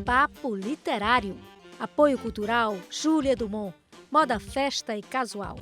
Papo Literário. Apoio cultural Júlia Dumont. Moda, festa e casual.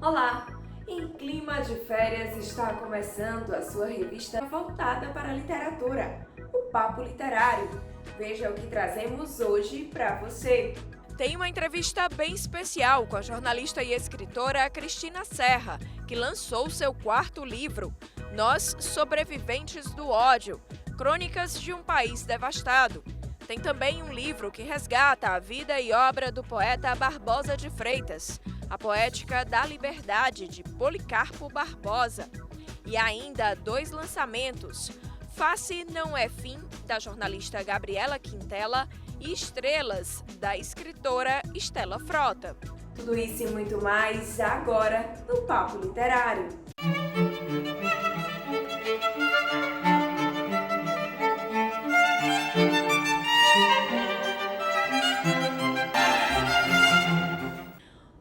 Olá! Em clima de férias está começando a sua revista voltada para a literatura, o Papo Literário. Veja o que trazemos hoje para você. Tem uma entrevista bem especial com a jornalista e escritora Cristina Serra, que lançou seu quarto livro, Nós Sobreviventes do Ódio, Crônicas de um País Devastado. Tem também um livro que resgata a vida e obra do poeta Barbosa de Freitas, A Poética da Liberdade, de Policarpo Barbosa. E ainda 2 lançamentos, Face Não É Fim, da jornalista Gabriela Quintela, e Estrelas, da escritora Estela Frota. Tudo isso e muito mais agora no Papo Literário.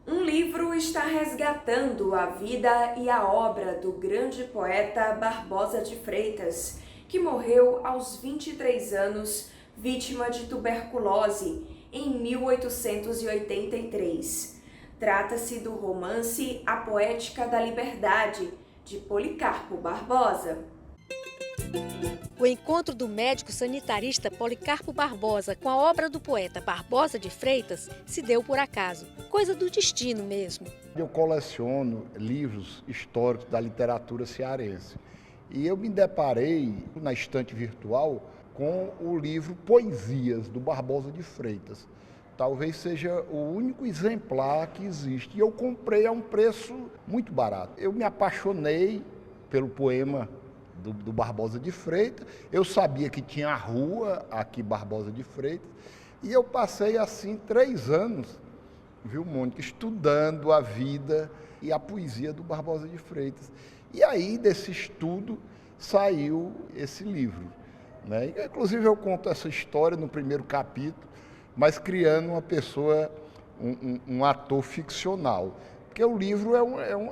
Um livro está resgatando a vida e a obra do grande poeta Barbosa de Freitas, que morreu aos 23 anos, vítima de tuberculose, em 1883. Trata-se do romance A Poética da Liberdade, de Policarpo Barbosa. O encontro do médico sanitarista Policarpo Barbosa com a obra do poeta Barbosa de Freitas se deu por acaso, coisa do destino mesmo. Eu coleciono livros históricos da literatura cearense e eu me deparei na estante virtual com o livro Poesias, do Barbosa de Freitas. Talvez seja o único exemplar que existe. E eu comprei a um preço muito barato. Eu me apaixonei pelo poema do Barbosa de Freitas. Eu sabia que tinha a rua aqui, Barbosa de Freitas. E eu passei assim 3 anos, viu, Mônica, estudando a vida e a poesia do Barbosa de Freitas. E aí, desse estudo, saiu esse livro. Né? Inclusive eu conto essa história no primeiro capítulo, mas criando uma pessoa, um ator ficcional, porque o livro é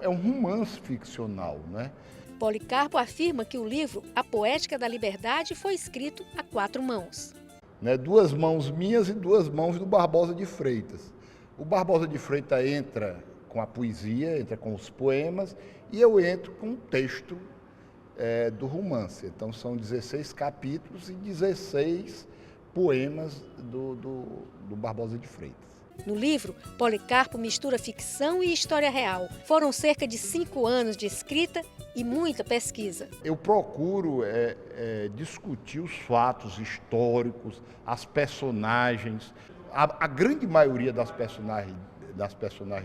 um romance ficcional. Né? Policarpo afirma que o livro A Poética da Liberdade foi escrito a 4 mãos. 2 mãos minhas e 2 mãos do Barbosa de Freitas. O Barbosa de Freitas entra com a poesia, entra com os poemas, e eu entro com o texto do romance. Então são 16 capítulos e 16 poemas do Barbosa de Freitas. No livro, Policarpo mistura ficção e história real. Foram cerca de 5 anos de escrita e muita pesquisa. Eu procuro discutir os fatos históricos, as personagens. A grande maioria das personagens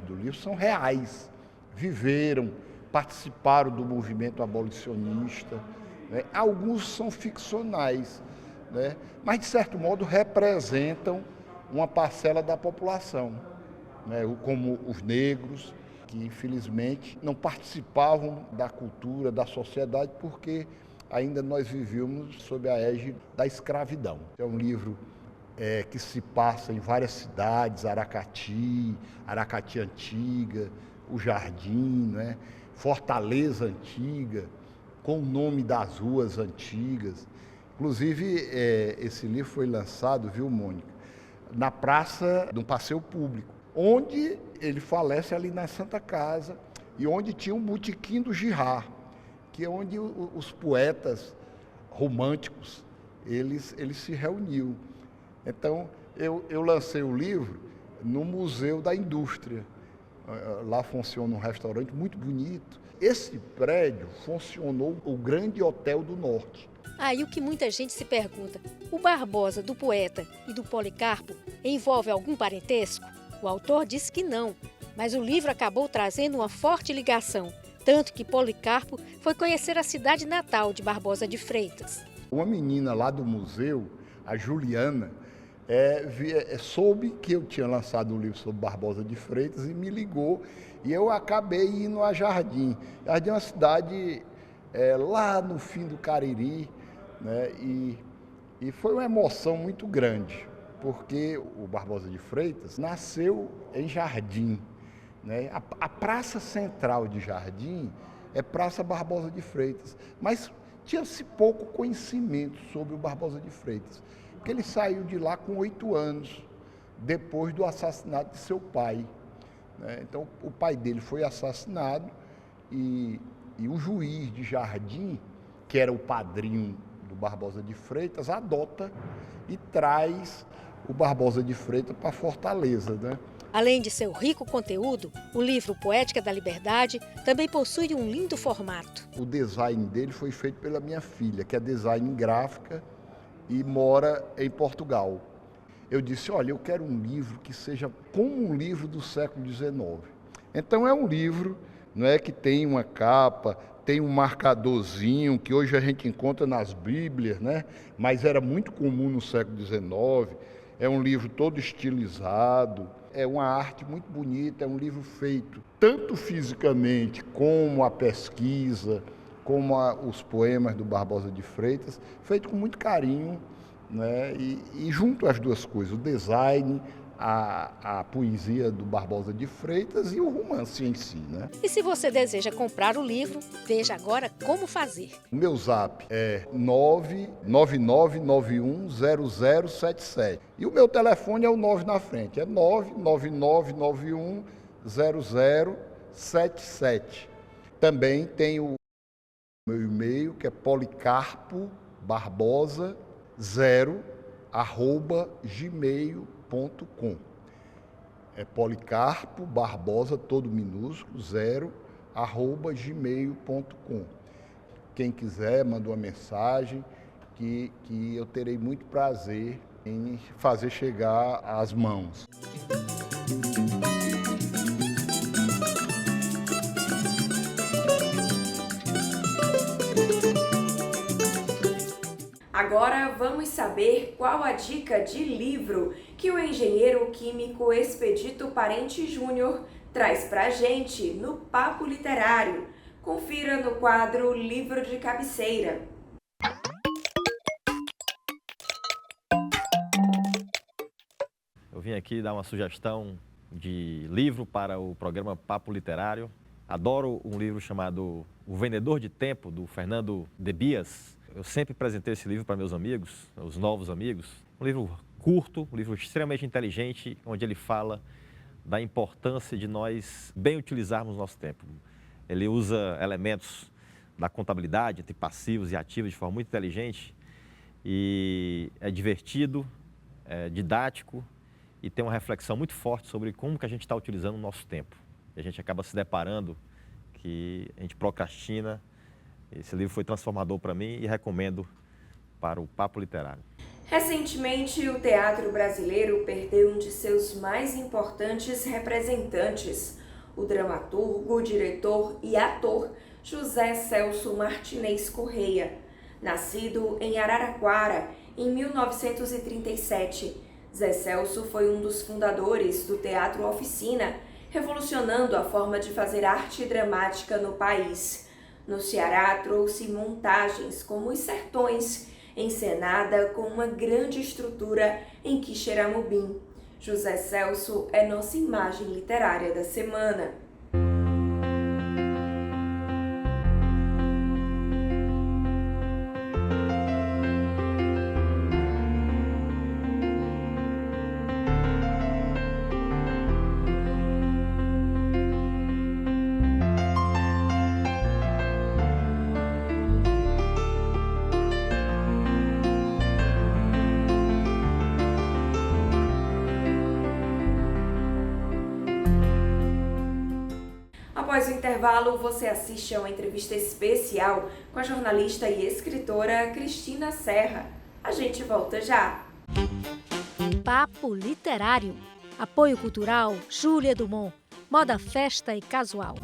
do livro são reais, viveram, participaram do movimento abolicionista, né? Alguns são ficcionais, né? Mas de certo modo representam uma parcela da população, né? Como os negros, que infelizmente não participavam da cultura, da sociedade, porque ainda nós vivíamos sob a égide da escravidão. É um livro que se passa em várias cidades, Aracati Antiga, o Jardim, né? Fortaleza Antiga, com o nome das ruas antigas. Inclusive, esse livro foi lançado, viu, Mônica, na praça de um passeio público, onde ele falece ali na Santa Casa e onde tinha um botequim do Girard, que é onde os poetas românticos, eles se reuniam. Então, eu lancei o livro no Museu da Indústria. Lá funciona um restaurante muito bonito. Esse prédio funcionou o Grande Hotel do Norte. Aí o que muita gente se pergunta, o Barbosa do poeta e do Policarpo envolve algum parentesco? O autor disse que não, mas o livro acabou trazendo uma forte ligação, tanto que Policarpo foi conhecer a cidade natal de Barbosa de Freitas. Uma menina lá do museu, a Juliana, soube que eu tinha lançado um livro sobre Barbosa de Freitas e me ligou, e eu acabei indo a Jardim. Jardim é uma cidade lá no fim do Cariri, né? E foi uma emoção muito grande, porque o Barbosa de Freitas nasceu em Jardim, né? A praça central de Jardim é Praça Barbosa de Freitas, mas tinha-se pouco conhecimento sobre o Barbosa de Freitas, porque ele saiu de lá com 8 anos, depois do assassinato de seu pai, né? Então, o pai dele foi assassinado e o juiz de Jardim, que era o padrinho do Barbosa de Freitas, adota e traz o Barbosa de Freitas para Fortaleza, né? Além de seu rico conteúdo, o livro Poética da Liberdade também possui um lindo formato. O design dele foi feito pela minha filha, que é design gráfica e mora em Portugal. Eu disse, olha, eu quero um livro que seja como um livro do século XIX. Então é um livro, não é, que tem uma capa, tem um marcadorzinho que hoje a gente encontra nas Bíblias, né? Mas era muito comum no século XIX. É um livro todo estilizado, é uma arte muito bonita, é um livro feito tanto fisicamente como a pesquisa, como os poemas do Barbosa de Freitas, feito com muito carinho, né? E junto às duas coisas, o design, a poesia do Barbosa de Freitas e o romance em si, né? E se você deseja comprar o livro, veja agora como fazer. O meu zap é 999910077 e o meu telefone é o 9 na frente, é 999910077. Também tem o meu e-mail, que é policarpo barbosa0@gmail.com. É Policarpo Barbosa, todo minúsculo, 0@gmail.com. Quem quiser, manda uma mensagem que eu terei muito prazer em fazer chegar às mãos. Agora vamos saber qual a dica de livro que o engenheiro químico Expedito Parente Júnior traz pra gente no Papo Literário. Confira no quadro Livro de Cabeceira. Eu vim aqui dar uma sugestão de livro para o programa Papo Literário. Adoro um livro chamado O Vendedor de Tempo, do Fernando de Bias. Eu sempre apresentei esse livro para meus amigos, os novos amigos. Um livro curto, um livro extremamente inteligente, onde ele fala da importância de nós bem utilizarmos o nosso tempo. Ele usa elementos da contabilidade, entre passivos e ativos, de forma muito inteligente. E é divertido, é didático e tem uma reflexão muito forte sobre como que a gente está utilizando o nosso tempo. A gente acaba se deparando que a gente procrastina. Esse livro foi transformador para mim e recomendo para o Papo Literário. Recentemente, o teatro brasileiro perdeu um de seus mais importantes representantes, o dramaturgo, diretor e ator José Celso Martinez Correia. Nascido em Araraquara, em 1937, Zé Celso foi um dos fundadores do Teatro Oficina, revolucionando a forma de fazer arte dramática no país. No Ceará, trouxe montagens como Os Sertões, encenada com uma grande estrutura em Quixeramobim. José Celso é nossa imagem literária da semana. Após o intervalo, você assiste a uma entrevista especial com a jornalista e escritora Cristina Serra. A gente volta já! Papo Literário. Apoio Cultural Júlia Dumont. Moda, festa e casual.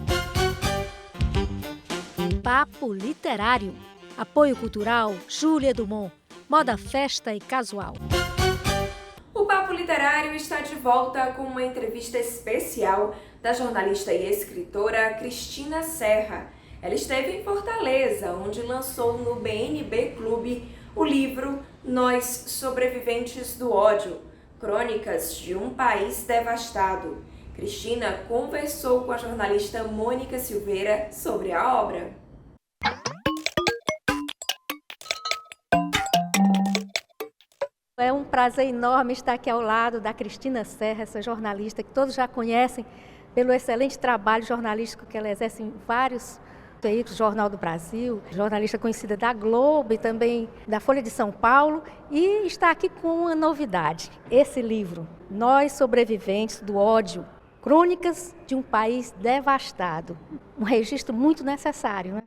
Papo Literário. Apoio Cultural Júlia Dumont. Moda, festa e casual. O Papo Literário está de volta com uma entrevista especial da jornalista e escritora Cristina Serra. Ela esteve em Fortaleza, onde lançou no BNB Clube o livro Nós, Sobreviventes do Ódio, Crônicas de um País Devastado. Cristina conversou com a jornalista Mônica Silveira sobre a obra. É um prazer enorme estar aqui ao lado da Cristina Serra, essa jornalista que todos já conhecem pelo excelente trabalho jornalístico que ela exerce em vários veículos, Jornal do Brasil, jornalista conhecida da Globo e também da Folha de São Paulo, e está aqui com uma novidade, esse livro, Nós Sobreviventes do Ódio, Crônicas de um País Devastado, um registro muito necessário, né?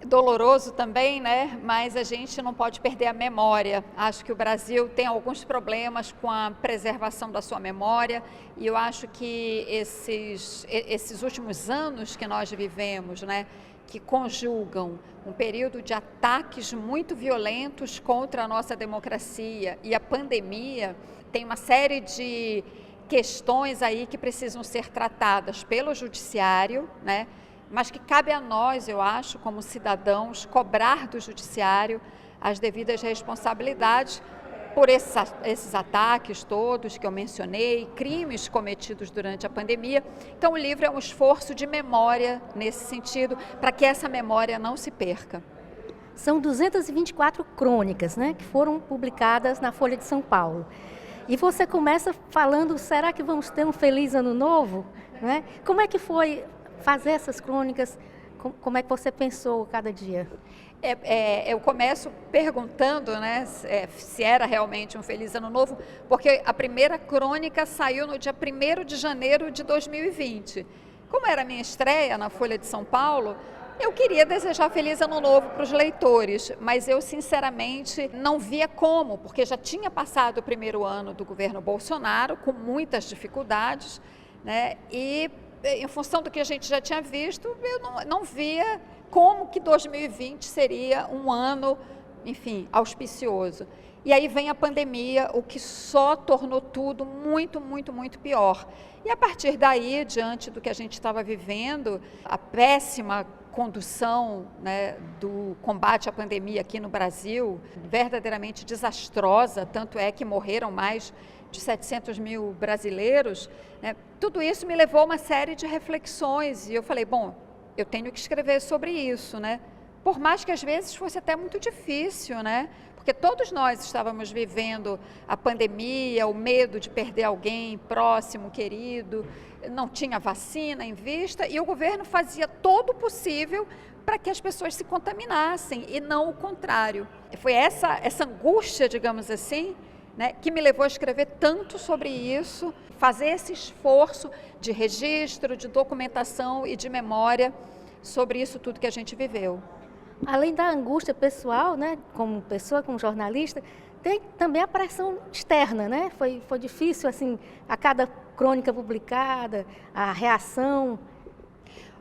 Doloroso também, né? Mas a gente não pode perder a memória. Acho que o Brasil tem alguns problemas com a preservação da sua memória e eu acho que esses últimos anos que nós vivemos, né, que conjugam um período de ataques muito violentos contra a nossa democracia e a pandemia, tem uma série de questões aí que precisam ser tratadas pelo judiciário, né? Mas que cabe a nós, eu acho, como cidadãos, cobrar do judiciário as devidas responsabilidades por esses ataques todos que eu mencionei, crimes cometidos durante a pandemia. Então, o livro é um esforço de memória nesse sentido, para que essa memória não se perca. São 224 crônicas, né, que foram publicadas na Folha de São Paulo. E você começa falando, será que vamos ter um feliz ano novo? Né? Como é que foi fazer essas crônicas? Como é que você pensou cada dia? Eu começo perguntando, né, se era realmente um feliz ano novo, porque a primeira crônica saiu no dia 1º de janeiro de 2020. Como era a minha estreia na Folha de São Paulo, eu queria desejar feliz ano novo para os leitores, mas eu sinceramente não via como, porque já tinha passado o primeiro ano do governo Bolsonaro, com muitas dificuldades, né, e em função do que a gente já tinha visto, eu não via como que 2020 seria um ano, enfim, auspicioso. E aí vem a pandemia, o que só tornou tudo muito, muito, muito pior. E a partir daí, diante do que a gente estava vivendo, a péssima condução, né, do combate à pandemia aqui no Brasil, verdadeiramente desastrosa, tanto é que morreram mais de 700 mil brasileiros, né, tudo isso me levou a uma série de reflexões e eu falei, bom, eu tenho que escrever sobre isso, né? Por mais que às vezes fosse até muito difícil, né? Porque todos nós estávamos vivendo a pandemia, o medo de perder alguém próximo, querido, não tinha vacina em vista e o governo fazia todo o possível para que as pessoas se contaminassem e não o contrário. Foi essa angústia, digamos assim, né, que me levou a escrever tanto sobre isso, fazer esse esforço de registro, de documentação e de memória sobre isso tudo que a gente viveu. Além da angústia pessoal, né, como pessoa, como jornalista, tem também a pressão externa, né? Foi difícil, assim, a cada crônica publicada, a reação.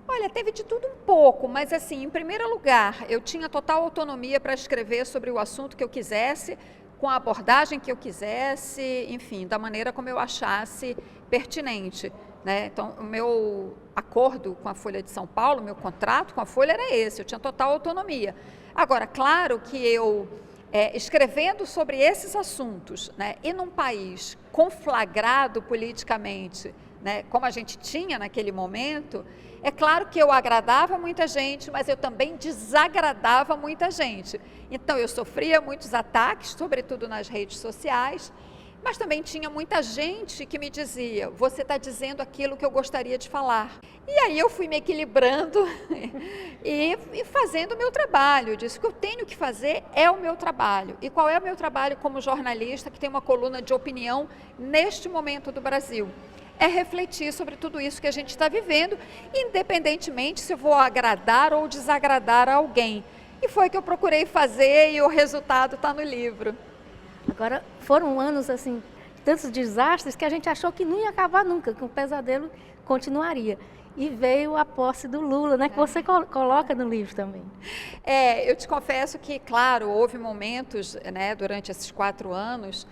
Olha, teve de tudo um pouco, mas assim, em primeiro lugar, eu tinha total autonomia para escrever sobre o assunto que eu quisesse, com a abordagem que eu quisesse, enfim, da maneira como eu achasse pertinente, né? Então, o meu acordo com a Folha de São Paulo, meu contrato com a Folha era esse, eu tinha total autonomia. Agora, claro que eu, escrevendo sobre esses assuntos, né, e num país conflagrado politicamente, né, como a gente tinha naquele momento, é claro que eu agradava muita gente, mas eu também desagradava muita gente. Então, eu sofria muitos ataques, sobretudo nas redes sociais, mas também tinha muita gente que me dizia, você está dizendo aquilo que eu gostaria de falar. E aí eu fui me equilibrando e fazendo o meu trabalho. Eu disse, o que eu tenho que fazer é o meu trabalho. E qual é o meu trabalho como jornalista que tem uma coluna de opinião neste momento do Brasil? É refletir sobre tudo isso que a gente está vivendo, independentemente se eu vou agradar ou desagradar a alguém. E foi o que eu procurei fazer e o resultado está no livro. Agora, foram anos, assim, tantos desastres que a gente achou que não ia acabar nunca, que o pesadelo continuaria. E veio a posse do Lula, né, que você coloca no livro também. Eu te confesso que, claro, houve momentos, né, durante esses 4 anos,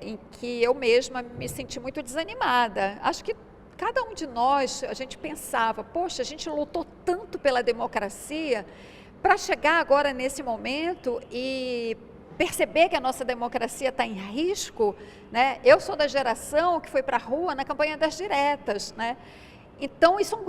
em que eu mesma me senti muito desanimada. Acho que cada um de nós, a gente pensava, poxa, a gente lutou tanto pela democracia para chegar agora nesse momento e perceber que a nossa democracia está em risco, né? Eu sou da geração que foi para a rua na campanha das diretas, né? Então isso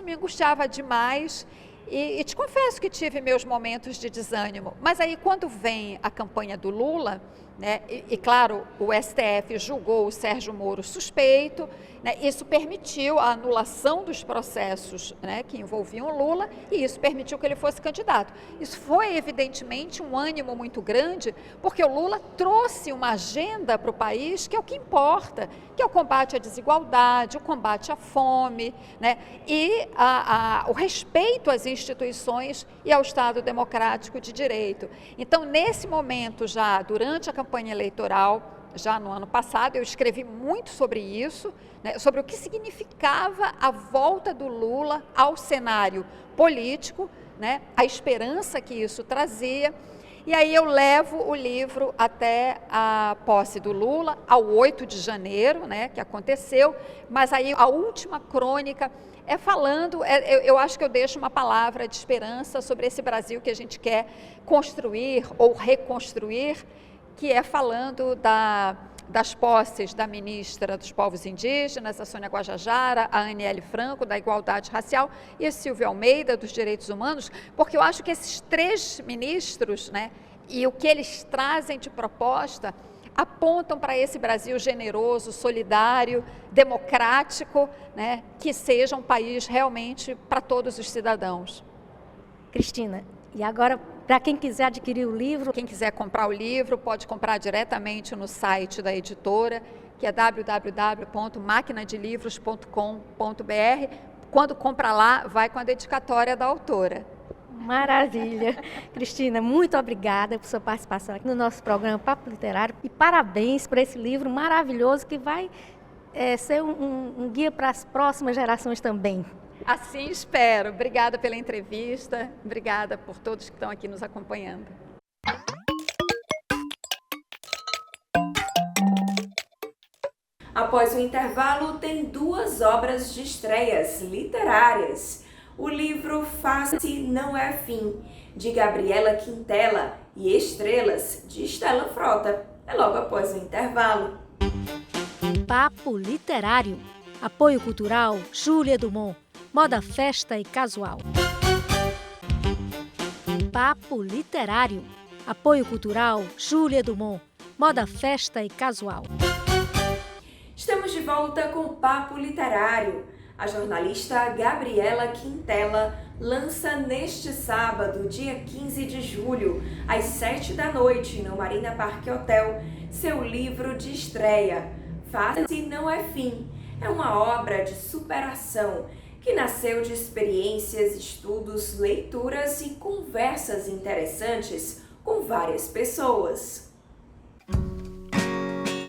me angustiava demais E te confesso que tive meus momentos de desânimo. Mas aí, quando vem a campanha do Lula, né, e claro, o STF julgou o Sérgio Moro suspeito, né, isso permitiu a anulação dos processos, né, que envolviam o Lula, e isso permitiu que ele fosse candidato. Isso foi, evidentemente, um ânimo muito grande, porque o Lula trouxe uma agenda para o país que é o que importa, que é o combate à desigualdade, o combate à fome, né, e o respeito às instituições e ao Estado democrático de direito. Então, nesse momento, já durante a campanha eleitoral, já no ano passado, eu escrevi muito sobre isso, né, sobre o que significava a volta do Lula ao cenário político, né, a esperança que isso trazia. E aí eu levo o livro até a posse do Lula, ao 8 de janeiro, né, que aconteceu, mas aí a última crônica é falando, eu acho que eu deixo uma palavra de esperança sobre esse Brasil que a gente quer construir ou reconstruir, que é falando das posses da ministra dos Povos Indígenas, a Sônia Guajajara, a Aniele Franco, da Igualdade Racial, e a Silvia Almeida, dos Direitos Humanos, porque eu acho que esses 3 ministros, né, e o que eles trazem de proposta, apontam para esse Brasil generoso, solidário, democrático, né, que seja um país realmente para todos os cidadãos. Cristina, e agora, para quem quiser adquirir o livro, quem quiser comprar o livro pode comprar diretamente no site da editora, que é www.maquinadelivros.com.br. Quando compra lá, vai com a dedicatória da autora. Maravilha. Cristina, muito obrigada por sua participação aqui no nosso programa Papo Literário e parabéns por esse livro maravilhoso que vai ser um guia para as próximas gerações também. Assim espero. Obrigada pela entrevista, obrigada por todos que estão aqui nos acompanhando. Após o intervalo, tem 2 obras de estreias literárias. O livro Face Não É Fim, de Gabriela Quintela, e Estrelas, de Estela Frota. É logo após o intervalo. Papo Literário. Apoio cultural Júlia Dumont. Moda, festa e casual. Papo Literário. Apoio cultural Júlia Dumont. Moda, festa e casual. Estamos de volta com o Papo Literário. A jornalista Gabriela Quintela lança neste sábado, dia 15 de julho, às 7 da noite, no Marina Parque Hotel, seu livro de estreia, Face Não É Fim. É uma obra de superação que nasceu de experiências, estudos, leituras e conversas interessantes com várias pessoas.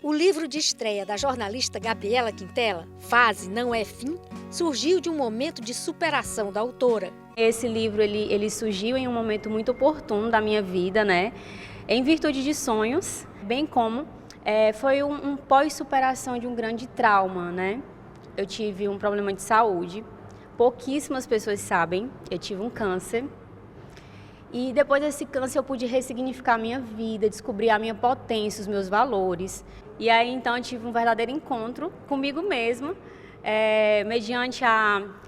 O livro de estreia da jornalista Gabriela Quintela, Fase Não É Fim, surgiu de um momento de superação da autora. Esse livro ele surgiu em um momento muito oportuno da minha vida, né? Em virtude de sonhos, bem como foi um pós-superação de um grande trauma, né? Eu tive um problema de saúde, pouquíssimas pessoas sabem, eu tive um câncer. E depois desse câncer eu pude ressignificar a minha vida, descobrir a minha potência, os meus valores. E aí então eu tive um verdadeiro encontro comigo mesma, mediante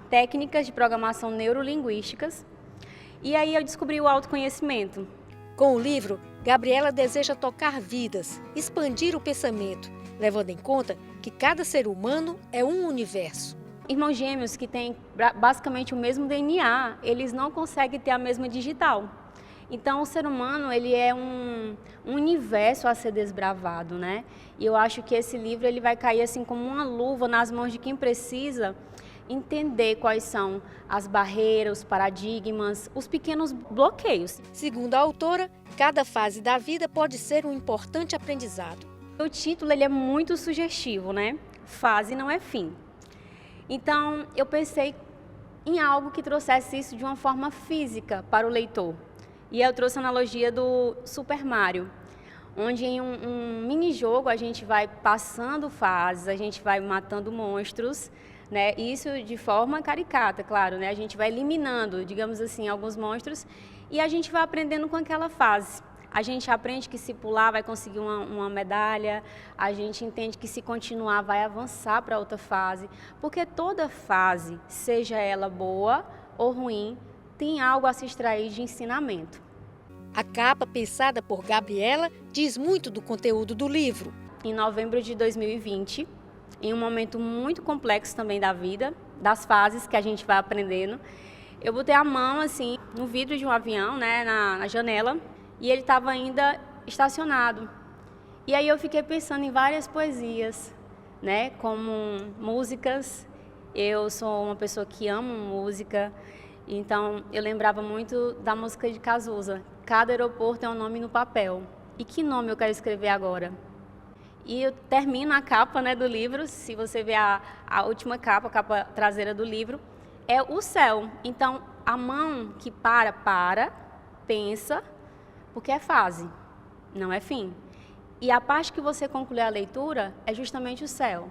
técnicas de programação neurolinguísticas. E aí eu descobri o autoconhecimento. Com o livro, Gabriela deseja tocar vidas, expandir o pensamento, levando em conta que cada ser humano é um universo. Irmãos gêmeos que têm basicamente o mesmo DNA, eles não conseguem ter a mesma digital. Então, o ser humano, ele é um universo a ser desbravado, né? E eu acho que esse livro ele vai cair assim como uma luva nas mãos de quem precisa entender quais são as barreiras, os paradigmas, os pequenos bloqueios. Segundo a autora, cada fase da vida pode ser um importante aprendizado. O título ele é muito sugestivo, né? Fase não é fim. Então, eu pensei em algo que trouxesse isso de uma forma física para o leitor. E eu trouxe a analogia do Super Mario, onde em um mini-jogo a gente vai passando fases, a gente vai matando monstros, né? Isso de forma caricata, claro, né? A gente vai eliminando, digamos assim, alguns monstros e a gente vai aprendendo com aquela fase. A gente aprende que se pular vai conseguir uma medalha, a gente entende que se continuar vai avançar para outra fase, porque toda fase, seja ela boa ou ruim, tem algo a se extrair de ensinamento. A capa, pensada por Gabriela, diz muito do conteúdo do livro. Em novembro de 2020, em um momento muito complexo também da vida, das fases que a gente vai aprendendo, eu botei a mão assim no vidro de um avião, né, na janela, e ele estava ainda estacionado. E aí eu fiquei pensando em várias poesias, né, como músicas. Eu sou uma pessoa que ama música, então eu lembrava muito da música de Cazuza. Cada aeroporto é um nome no papel. E que nome eu quero escrever agora? E eu termino a capa, né, do livro, se você ver a última capa, a capa traseira do livro, é o céu. Então, a mão que pensa, porque é fase, não é fim. E a parte que você conclui a leitura é justamente o céu,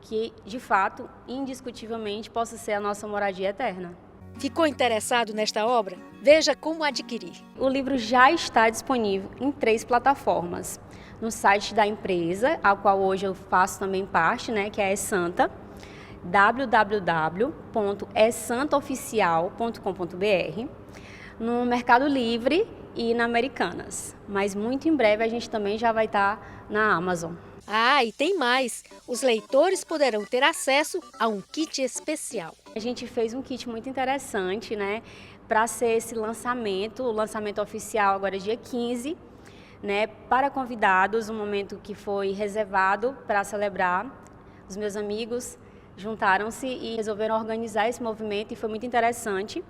que, de fato, indiscutivelmente, possa ser a nossa moradia eterna. Ficou interessado nesta obra? Veja como adquirir. O livro já está disponível em 3 plataformas. No site da empresa, a qual hoje eu faço também parte, né, que é a eSanta, www.esantaoficial.com.br, no Mercado Livre e na Americanas. Mas muito em breve a gente também já vai estar na Amazon. Ah, e tem mais! Os leitores poderão ter acesso a um kit especial. A gente fez um kit muito interessante, né, para ser esse lançamento, o lançamento oficial agora é dia 15, né, para convidados, um momento que foi reservado para celebrar. Os meus amigos juntaram-se e resolveram organizar esse movimento e foi muito interessante.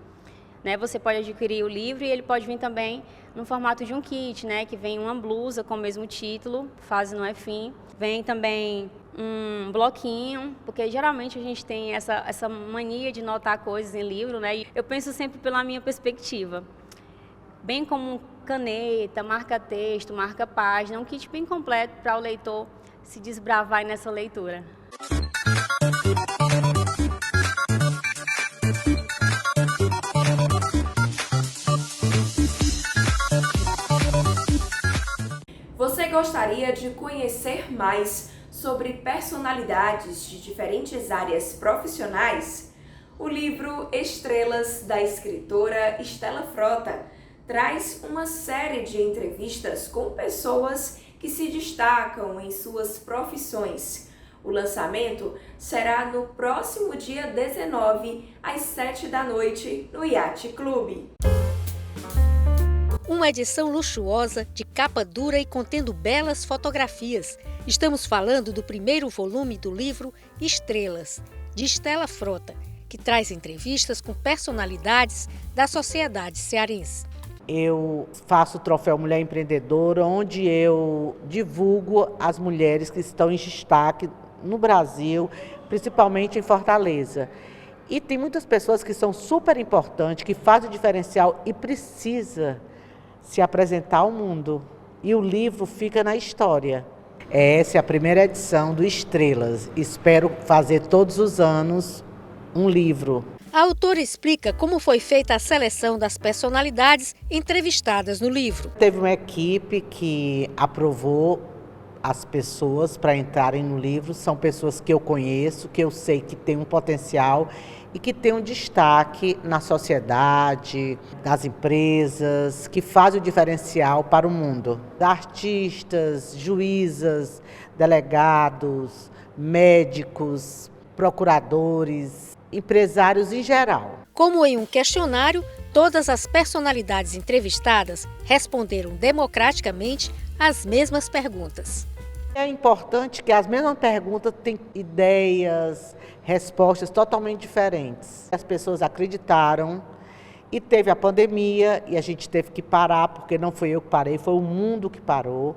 Né, você pode adquirir o livro e ele pode vir também no formato de um kit, né, que vem uma blusa com o mesmo título, Fase Não É Fim. Vem também um bloquinho, porque geralmente a gente tem essa mania de notar coisas em livro, né, e eu penso sempre pela minha perspectiva. Bem como caneta, marca-texto, marca-página, um kit bem completo para o leitor se desbravar nessa leitura. Você gostaria de conhecer mais sobre personalidades de diferentes áreas profissionais? O livro Estrelas, da escritora Estela Frota, traz uma série de entrevistas com pessoas que se destacam em suas profissões. O lançamento será no próximo dia 19, às 7 da noite, no Yacht Club. Uma edição luxuosa, de capa dura e contendo belas fotografias. Estamos falando do primeiro volume do livro Estrelas, de Estela Frota, que traz entrevistas com personalidades da sociedade cearense. Eu faço o Troféu Mulher Empreendedora, onde eu divulgo as mulheres que estão em destaque no Brasil, principalmente em Fortaleza. E tem muitas pessoas que são super importantes, que fazem o diferencial e precisa se apresentar ao mundo. E o livro fica na história. Essa é a primeira edição do Estrelas. Espero fazer todos os anos um livro. A autora explica como foi feita a seleção das personalidades entrevistadas no livro. Teve uma equipe que aprovou as pessoas para entrarem no livro. São pessoas que eu conheço, que eu sei que têm um potencial e que têm um destaque na sociedade, nas empresas, que fazem o diferencial para o mundo. Artistas, juízas, delegados, médicos, procuradores, empresários em geral. Como em um questionário, todas as personalidades entrevistadas responderam democraticamente as mesmas perguntas. É importante que as mesmas perguntas têm ideias, respostas totalmente diferentes. As pessoas acreditaram e teve a pandemia e a gente teve que parar, porque não foi eu que parei, foi o mundo que parou.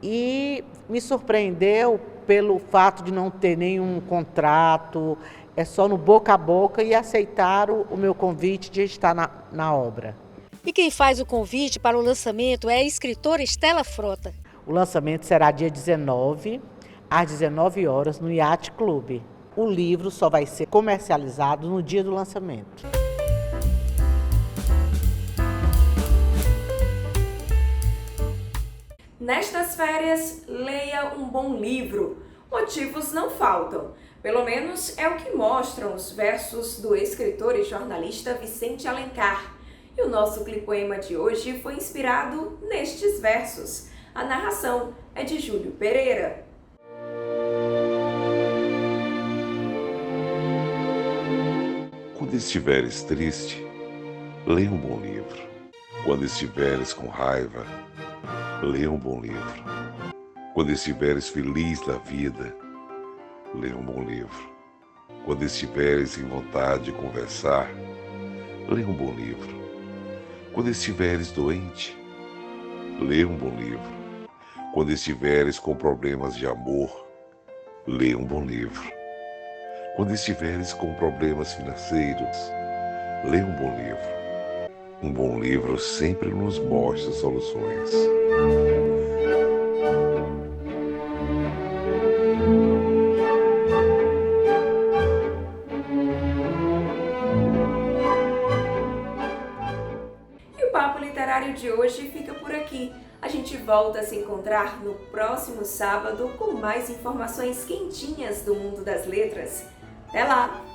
E me surpreendeu pelo fato de não ter nenhum contrato, é só no boca a boca, e aceitaram o meu convite de estar na obra. E quem faz o convite para o lançamento é a escritora Estela Frota. O lançamento será dia 19, às 19 horas, no Yacht Club. O livro só vai ser comercializado no dia do lançamento. Nestas férias, leia um bom livro. Motivos não faltam. Pelo menos é o que mostram os versos do escritor e jornalista Vicente Alencar. E o nosso clipoema de hoje foi inspirado nestes versos. A narração é de Júlio Pereira. Quando estiveres triste, lê um bom livro. Quando estiveres com raiva, lê um bom livro. Quando estiveres feliz na vida, lê um bom livro. Quando estiveres em vontade de conversar, lê um bom livro. Quando estiveres doente, lê um bom livro. Quando estiveres com problemas de amor, lê um bom livro. Quando estiveres com problemas financeiros, lê um bom livro. Um bom livro sempre nos mostra soluções. E o Papo Literário de hoje fica por aqui. A gente volta a se encontrar no próximo sábado com mais informações quentinhas do mundo das letras. Até lá!